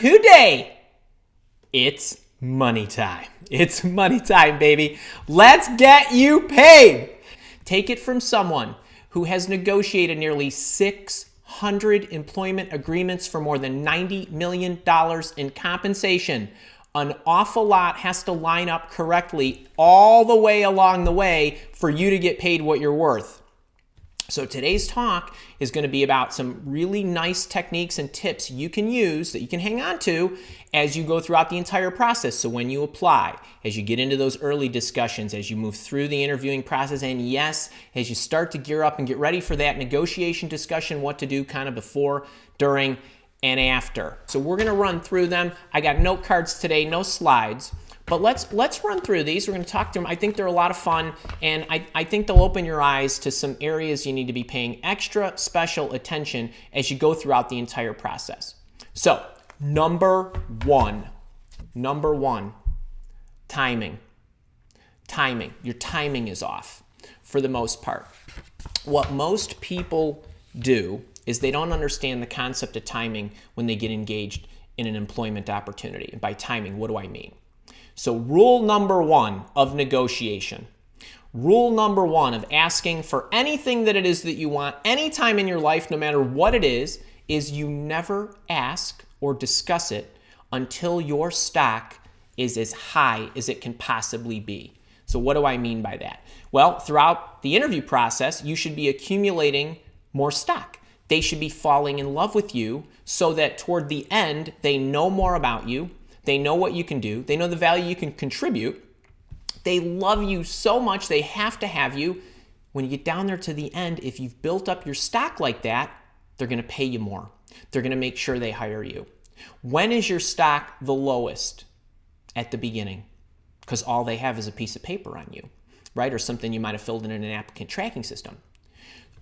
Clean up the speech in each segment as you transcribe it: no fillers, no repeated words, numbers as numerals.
today. It's money time. It's money time, baby. Let's get you paid. Take it from someone who has negotiated nearly 600 employment agreements for more than $90 million in compensation. An awful lot has to line up correctly all the way along the way for you to get paid what you're worth. So today's talk is going to be about some really nice techniques and tips you can use that you can hang on to as you go throughout the entire process. So when you apply, as you get into those early discussions, as you move through the interviewing process, and yes, as you start to gear up and get ready for that negotiation discussion, what to do kind of before, during, and after. So we're going to run through them. I got note cards today, no slides. But let's run through these. We're going to talk through them. I think they're a lot of fun, and I think they'll open your eyes to some areas you need to be paying extra special attention as you go throughout the entire process. So, number one, timing. Timing. Your timing is off for the most part. What most people do is they don't understand the concept of timing when they get engaged in an employment opportunity. And by timing, what do I mean? So rule number one of negotiation, rule number one of asking for anything that it is that you want anytime in your life, no matter what it is you never ask or discuss it until your stock is as high as it can possibly be. So what do I mean by that? Well, throughout the interview process, you should be accumulating more stock. They should be falling in love with you so that toward the end, they know more about you. They know what you can do. They know the value you can contribute. They love you so much, they have to have you. When you get down there to the end, if you've built up your stock like that, they're going to pay you more. They're going to make sure they hire you. When is your stock the lowest? At the beginning, because all they have is a piece of paper on you, right? Or something you might have filled in an applicant tracking system.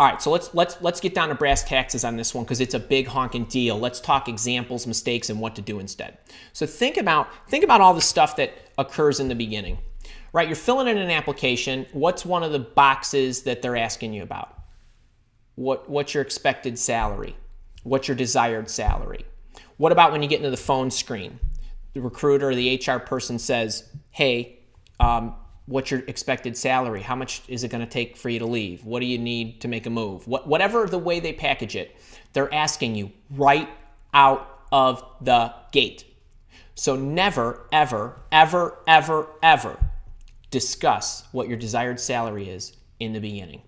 All right, so let's get down to brass taxes on this one because it's a big honking deal. Let's talk examples, mistakes, and what to do instead. So think about all the stuff that occurs in the beginning, right? You're filling in an application. What's one of the boxes that they're asking you about? What's your expected salary? What's your desired salary? What about when you get into the phone screen? The recruiter or the HR person says, hey, what's your expected salary? How much is it going to take for you to leave? What do you need to make a move? Whatever the way they package it, they're asking you right out of the gate. So never, ever, ever, ever, ever discuss what your desired salary is in the beginning.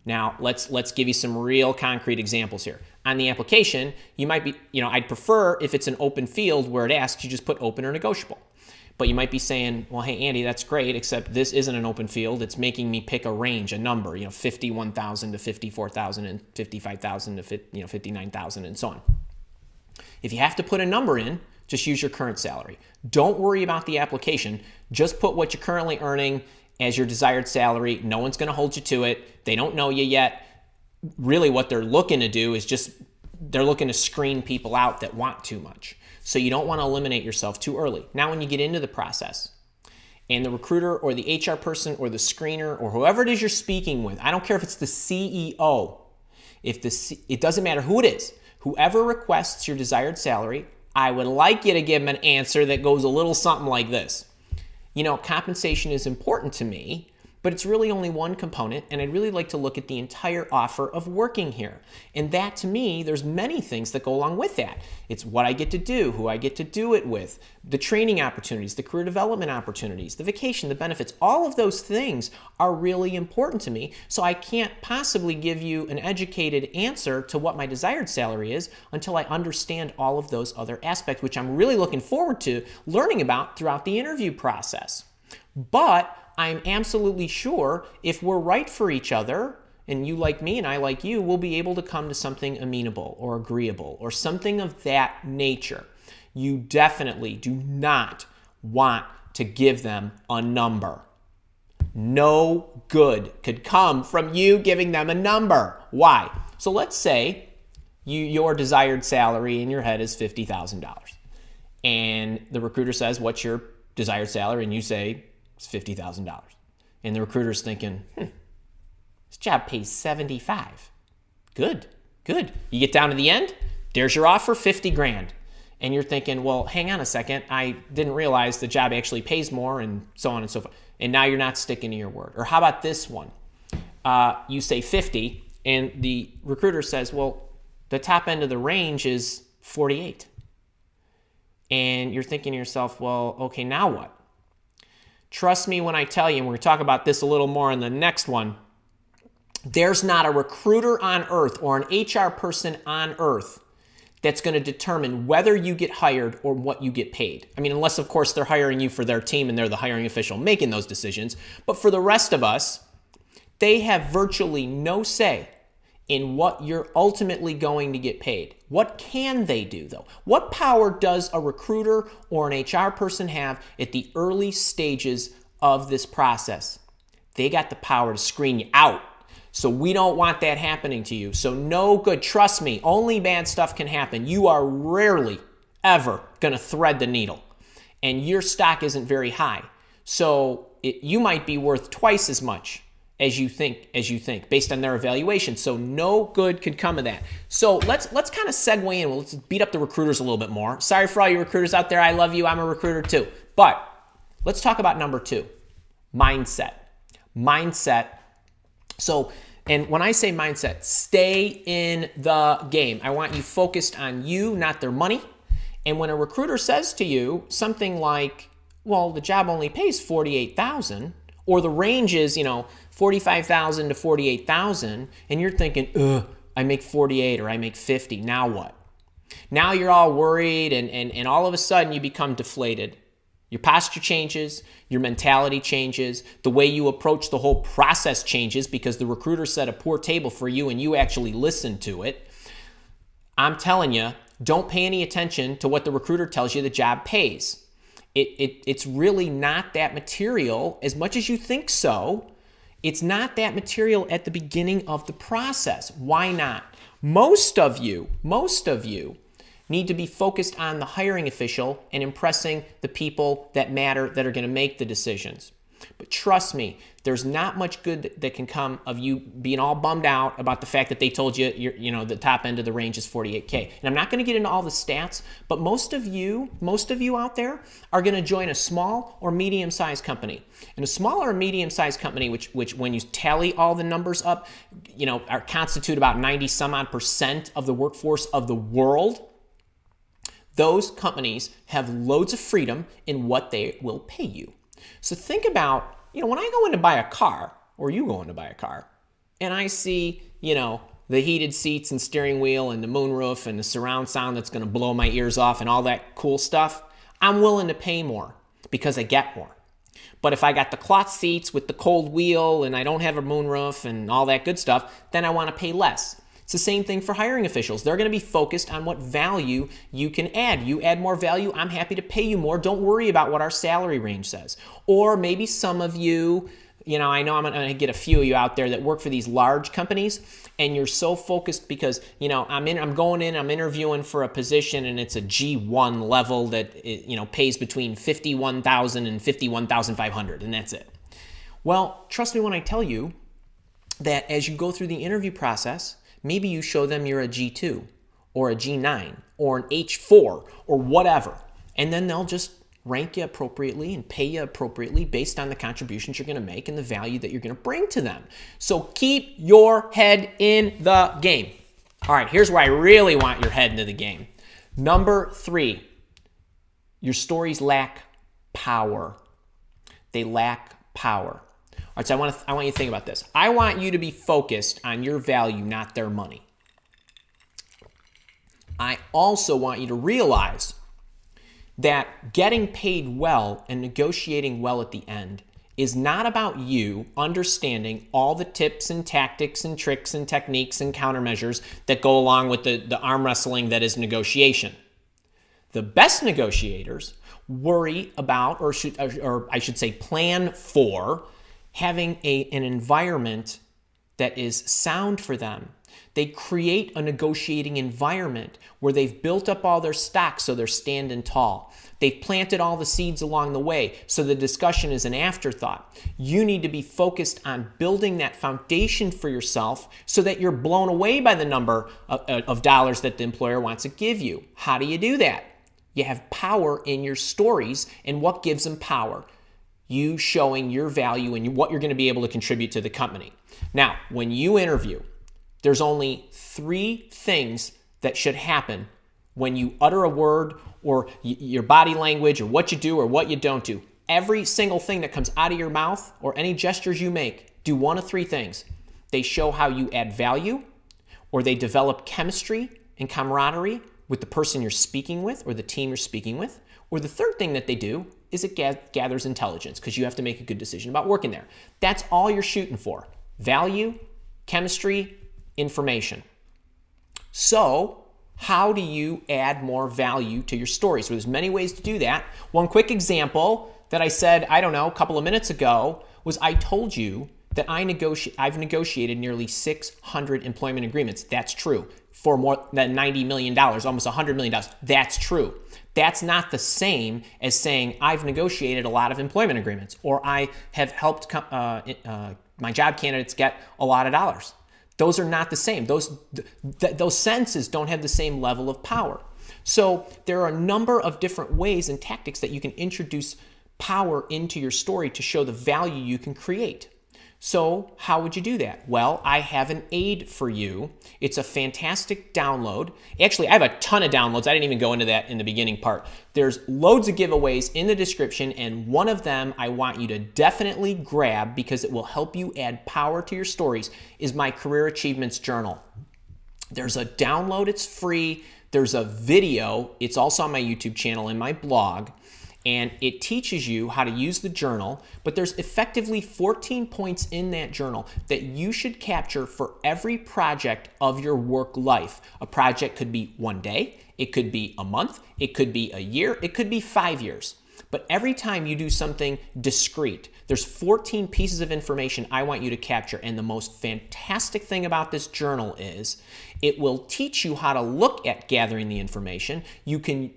Now, let's give you some real concrete examples here. On the application, you might be, I'd prefer if it's an open field where it asks, you just put open or negotiable. But you might be saying, well, hey, Andy, that's great, except this isn't an open field. It's making me pick a range, a number, 51,000 to 54,000 and 55,000 to 59,000 and so on. If you have to put a number in, just use your current salary. Don't worry about the application. Just put what you're currently earning as your desired salary. No one's going to hold you to it. They don't know you yet. Really what they're looking to do is they're looking to screen people out that want too much. So you don't want to eliminate yourself too early. Now when you get into the process and the recruiter or the HR person or the screener or whoever it is you're speaking with, I don't care if it's the CEO, it doesn't matter who it is, whoever requests your desired salary, I would like you to give them an answer that goes a little something like this. Compensation is important to me, but it's really only one component, and I'd really like to look at the entire offer of working here. And that, to me, there's many things that go along with that. It's what I get to do, who I get to do it with, the training opportunities, the career development opportunities, the vacation, the benefits. All of those things are really important to me, so I can't possibly give you an educated answer to what my desired salary is until I understand all of those other aspects, which I'm really looking forward to learning about throughout the interview process. But I'm absolutely sure if we're right for each other, and you like me and I like you, we'll be able to come to something amenable or agreeable or something of that nature. You definitely do not want to give them a number. No good could come from you giving them a number. Why? So let's say your desired salary in your head is $50,000. And the recruiter says, what's your desired salary? And you say, it's $50,000. And the recruiter's thinking, this job pays $75,000. Good. You get down to the end, there's your offer, $50,000. and you're thinking, well, hang on a second, I didn't realize the job actually pays more, and so on and so forth. And now you're not sticking to your word. Or how about this one? You say 50, and the recruiter says, well, the top end of the range is 48. And you're thinking to yourself, well, okay, now what? Trust me when I tell you, and we're going to talk about this a little more in the next one, there's not a recruiter on earth or an HR person on earth that's going to determine whether you get hired or what you get paid. I mean, unless, of course, they're hiring you for their team and they're the hiring official making those decisions. But for the rest of us, they have virtually no say in what you're ultimately going to get paid. What can they do, though? What power does a recruiter or an HR person have at the early stages of this process? They got the power to screen you out. So we don't want that happening to you. So no good. Trust me, only bad stuff can happen. You are rarely, ever going to thread the needle. And your stock isn't very high. So you might be worth twice as much as you think, based on their evaluation. So no good could come of that. So let's kind of segue in. Let's beat up the recruiters a little bit more. Sorry for all you recruiters out there. I love you. I'm a recruiter too. But let's talk about number 2, mindset. Mindset. So, and when I say mindset, stay in the game. I want you focused on you, not their money. And when a recruiter says to you something like, well, the job only pays $48,000, or the range is, $45,000 to $48,000, and you're thinking, I make 48 or I make 50. Now what? Now you're all worried, and all of a sudden you become deflated. Your posture changes, your mentality changes, the way you approach the whole process changes because the recruiter set a poor table for you and you actually listened to it. I'm telling you, don't pay any attention to what the recruiter tells you the job pays. It's really not that material as much as you think so. It's not that material at the beginning of the process. Why not? Most of you need to be focused on the hiring official and impressing the people that matter that are going to make the decisions. But trust me, there's not much good that can come of you being all bummed out about the fact that they told you the top end of the range is 48K. And I'm not going to get into all the stats, but most of you out there are going to join a small or medium-sized company. And a small or medium-sized company, which when you tally all the numbers up, constitute about 90-some-odd% of the workforce of the world. Those companies have loads of freedom in what they will pay you. So think about, when I go in to buy a car, or you go in to buy a car, and I see, the heated seats and steering wheel and the moonroof and the surround sound that's going to blow my ears off and all that cool stuff, I'm willing to pay more because I get more. But if I got the cloth seats with the cold wheel and I don't have a moonroof and all that good stuff, then I want to pay less. It's the same thing for hiring officials. They're going to be focused on what value you can add. You add more value, I'm happy to pay you more. Don't worry about what our salary range says. Or maybe some of you, I know I'm going to get a few of you out there that work for these large companies, and you're so focused because, I'm going in, I'm interviewing for a position, and it's a G1 level that, pays between $51,000 and $51,500, and that's it. Well, trust me when I tell you that as you go through the interview process, maybe you show them you're a G2 or a G9 or an H4 or whatever. And then they'll just rank you appropriately and pay you appropriately based on the contributions you're going to make and the value that you're going to bring to them. So keep your head in the game. All right, here's where I really want your head into the game. Number 3, your stories lack power. They lack power. All right, so I want you to think about this. I want you to be focused on your value, not their money. I also want you to realize that getting paid well and negotiating well at the end is not about you understanding all the tips and tactics and tricks and techniques and countermeasures that go along with the arm wrestling that is negotiation. The best negotiators worry about, or I should say plan for, having an environment that is sound for them. They create a negotiating environment where they've built up all their stocks so they're standing tall. They've planted all the seeds along the way so the discussion is an afterthought. You need to be focused on building that foundation for yourself so that you're blown away by the number of dollars that the employer wants to give you. How do you do that? You have power in your stories, and what gives them power? You showing your value and what you're going to be able to contribute to the company. Now, when you interview, there's only 3 things that should happen when you utter a word, or your body language, or what you do or what you don't do. Every single thing that comes out of your mouth or any gestures you make, do one of 3 things. They show how you add value, or they develop chemistry and camaraderie with the person you're speaking with or the team you're speaking with. Or the third thing that they do is it gathers intelligence, because you have to make a good decision about working there. That's all you're shooting for. Value, chemistry, information. So how do you add more value to your story? So there's many ways to do that. One quick example that I said, a couple of minutes ago, was I told you that I've negotiated nearly 600 employment agreements. That's true. For more than $90 million, almost $100 million. That's true. That's not the same as saying I've negotiated a lot of employment agreements, or I have helped my job candidates get a lot of dollars. Those are not the same. Those sentences don't have the same level of power. So there are a number of different ways and tactics that you can introduce power into your story to show the value you can create. So how would you do that? Well, I have an aid for you. It's a fantastic download. Actually, I have a ton of downloads. I didn't even go into that in the beginning part. There's loads of giveaways in the description, and one of them I want you to definitely grab because it will help you add power to your stories is my Career Achievements Journal. There's a download. It's free. There's a video. It's also on my YouTube channel and my blog. And it teaches you how to use the journal, but there's effectively 14 points in that journal that you should capture for every project of your work life. A project could be 1 day, it could be a month, it could be a year, it could be 5 years. But every time you do something discrete, there's 14 pieces of information I want you to capture. And the most fantastic thing about this journal is it will teach you how to look at gathering the information.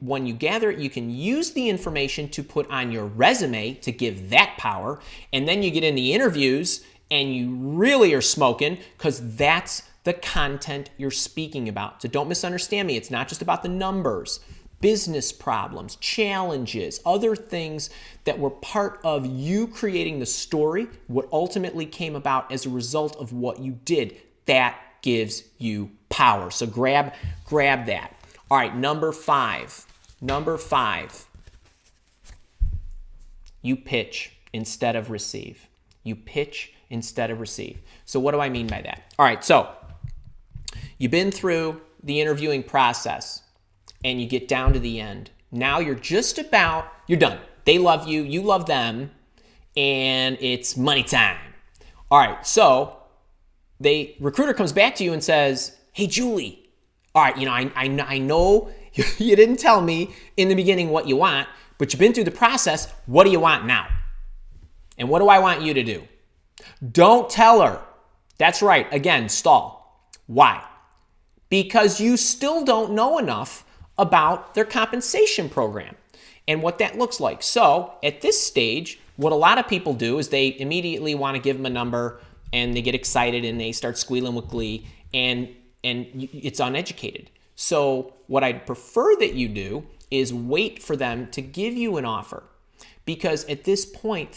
When you gather it, you can use the information to put on your resume to give that power. And then you get in the interviews and you really are smoking, because that's the content you're speaking about. So don't misunderstand me. It's not just about the numbers. Business problems, challenges, other things that were part of you creating the story, what ultimately came about as a result of what you did. That gives you power. So grab that. All right, number 5. You pitch instead of receive. You pitch instead of receive. So what do I mean by that? All right, so you've been through the interviewing process, and you get down to the end. Now you're done. They love you, you love them, and it's money time. All right, so the recruiter comes back to you and says, hey, Julie, all right, I know you didn't tell me in the beginning what you want, but you've been through the process. What do you want now? And what do I want you to do? Don't tell her. That's right. Again, stall. Why? Because you still don't know enough about their compensation program and what that looks like. So at this stage, what a lot of people do is they immediately want to give them a number, and they get excited and they start squealing with glee, and it's uneducated. So what I'd prefer that you do is wait for them to give you an offer, because at this point,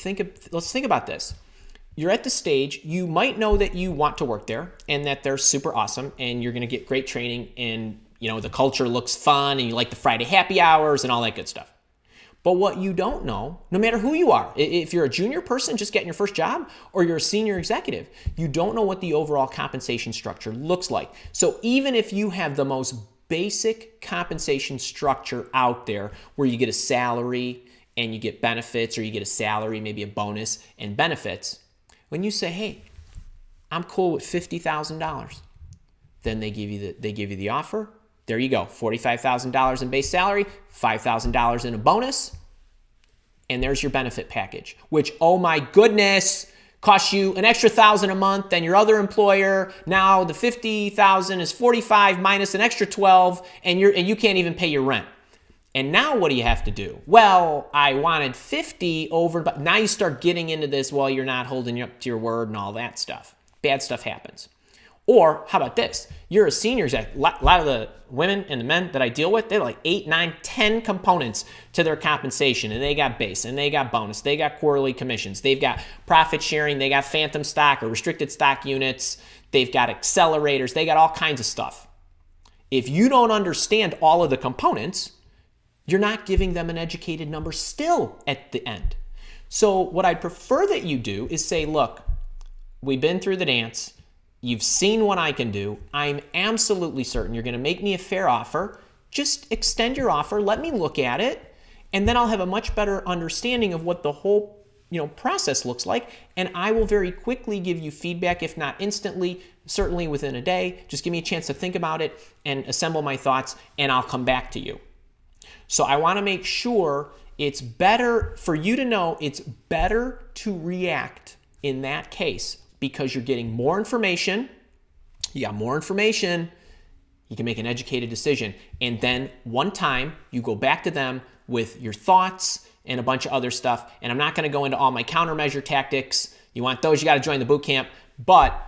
let's think about this. You're at the stage, you might know that you want to work there and that they're super awesome and you're going to get great training, and the culture looks fun and you like the Friday happy hours and all that good stuff. But what you don't know, no matter who you are, if you're a junior person just getting your first job or you're a senior executive, you don't know what the overall compensation structure looks like. So even if you have the most basic compensation structure out there where you get a salary and you get benefits, or you get a salary, maybe a bonus and benefits, when you say, hey, I'm cool with $50,000, then they give you the offer. There you go, $45,000 in base salary, $5,000 in a bonus, and there's your benefit package, which, oh my goodness, costs you an extra $1,000 a month than your other employer. Now the $50,000 is $45,000 minus an extra $12,000, and you can't even pay your rent. And now what do you have to do? Well, I wanted $50,000 over, but now you start getting into this, well, you're not holding up to your word and all that stuff. Bad stuff happens. Or how about this? You're a senior exec. A lot of the women and the men that I deal with, they're like 8, 9, 10 components to their compensation. And they got base, and they got bonus, they got quarterly commissions, they've got profit sharing, they got phantom stock or restricted stock units, they've got accelerators, they got all kinds of stuff. If you don't understand all of the components, you're not giving them an educated number still at the end. So what I'd prefer that you do is say, look, we've been through the dance. You've seen what I can do. I'm absolutely certain you're going to make me a fair offer. Just extend your offer. Let me look at it. And then I'll have a much better understanding of what the whole process looks like. And I will very quickly give you feedback, if not instantly, certainly within a day. Just give me a chance to think about it and assemble my thoughts, and I'll come back to you. So I want to make sure it's better for you to know it's better to react in that case because you're getting more information. You got more information, you can make an educated decision. And then one time you go back to them with your thoughts and a bunch of other stuff. And I'm not going to go into all my countermeasure tactics. You want those, you got to join the boot camp. But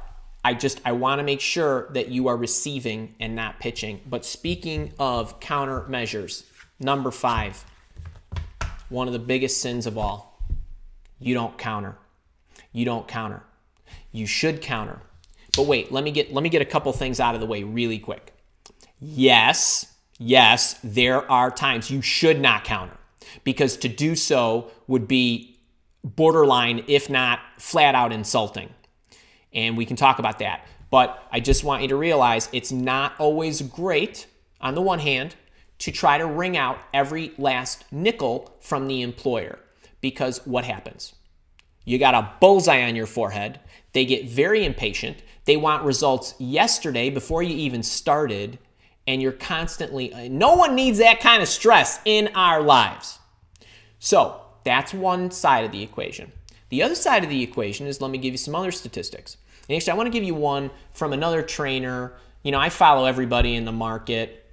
I want to make sure that you are receiving and not pitching. But speaking of countermeasures, number 5, one of the biggest sins of all, you don't counter. You don't counter. You should counter. But wait, let me get a couple things out of the way really quick. Yes, there are times you should not counter, because to do so would be borderline, if not flat out insulting. And we can talk about that. But I just want you to realize it's not always great, on the one hand, to try to wring out every last nickel from the employer. Because what happens? You got a bullseye on your forehead. They get very impatient. They want results yesterday before you even started. And you're constantly, no one needs that kind of stress in our lives. So that's one side of the equation. The other side of the equation is, let me give you some other statistics. And actually, I want to give you one from another trainer. I follow everybody in the market,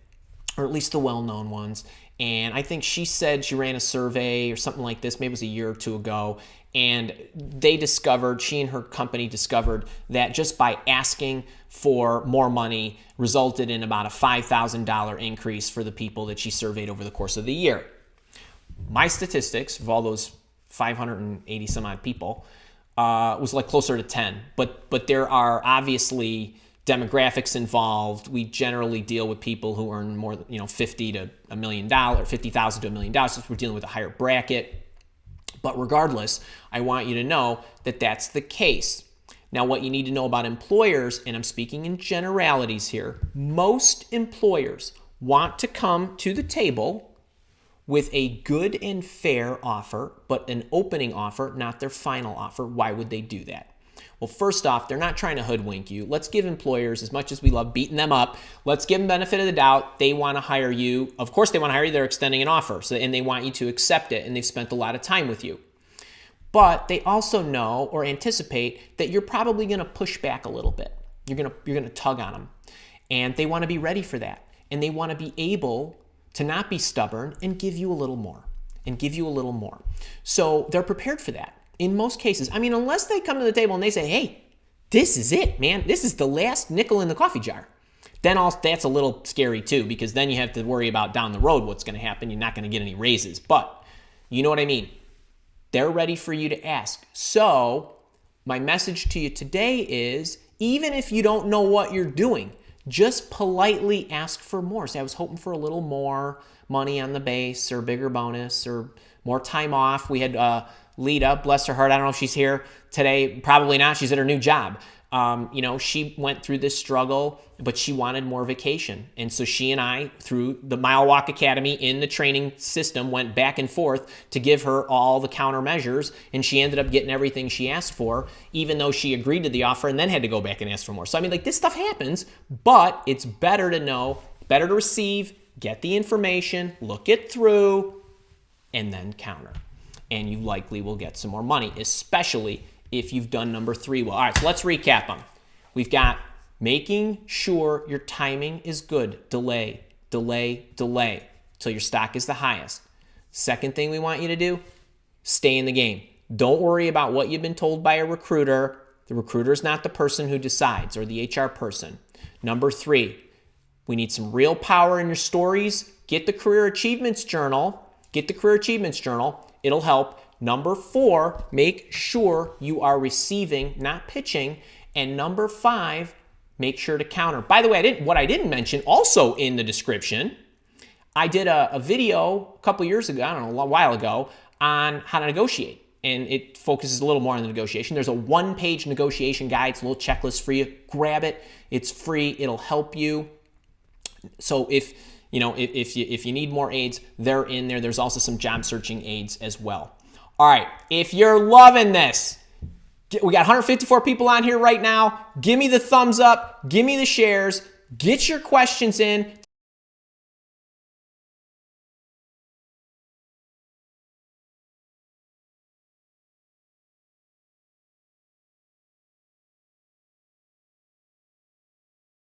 or at least the well-known ones. And I think she said she ran a survey or something like this, maybe it was a year or two ago. And she and her company discovered that just by asking for more money resulted in about a $5,000 increase for the people that she surveyed over the course of the year. My statistics of all those 580 some odd people was like closer to 10. But there are obviously demographics involved. We generally deal with people who earn more than $50,000 to $1 million, $50,000 to $1 million, since we're dealing with a higher bracket. But regardless, I want you to know that that's the case. Now, what you need to know about employers, and I'm speaking in generalities here, most employers want to come to the table with a good and fair offer, but an opening offer, not their final offer. Why would they do that? Well, first off, they're not trying to hoodwink you. Let's give employers, as much as we love beating them up, let's give them benefit of the doubt. They want to hire you. Of course they want to hire you. They're extending an offer, and they want you to accept it, and they've spent a lot of time with you. But they also know or anticipate that you're probably going to push back a little bit. You're going to tug on them. And they want to be ready for that. And they want to be able to not be stubborn and give you a little more. So they're prepared for that. In most cases, unless they come to the table and they say, hey, this is it, man. This is the last nickel in the coffee jar. Then that's a little scary too, because then you have to worry about down the road what's going to happen. You're not going to get any raises. But you know what I mean? They're ready for you to ask. So my message to you today is, even if you don't know what you're doing, just politely ask for more. Say, I was hoping for a little more money on the base, or bigger bonus, or more time off. We had Lita, bless her heart, I don't know if she's here today, probably not. She's at her new job. She went through this struggle, but she wanted more vacation. And so she and I, through the Mile Walk Academy in the training system, went back and forth to give her all the countermeasures. And she ended up getting everything she asked for, even though she agreed to the offer and then had to go back and ask for more. So, this stuff happens, but it's better to know, better to receive, get the information, look it through, and then counter. And you likely will get some more money, especially if you've done number 3 well. All right, so let's recap them. We've got making sure your timing is good. Delay till your stock is the highest. Second thing we want you to do, stay in the game. Don't worry about what you've been told by a recruiter. the recruiter is not the person who decides, or the HR person. Number 3, we need some real power in your stories. Get the Career Achievements Journal. Get the Career Achievements Journal. It'll help. Number 4, make sure you are receiving, not pitching. And number 5, make sure to counter. By the way, what I didn't mention, also in the description, I did a video a couple years ago, I don't know, a while ago, on how to negotiate. And it focuses a little more on the negotiation. There's a 1-page negotiation guide. It's a little checklist for you. Grab it. It's free. It'll help you. So if you need more aids, they're in there. There's also some job searching aids as well. All right. If you're loving this, we got 154 people on here right now. Give me the thumbs up. Give me the shares. Get your questions in.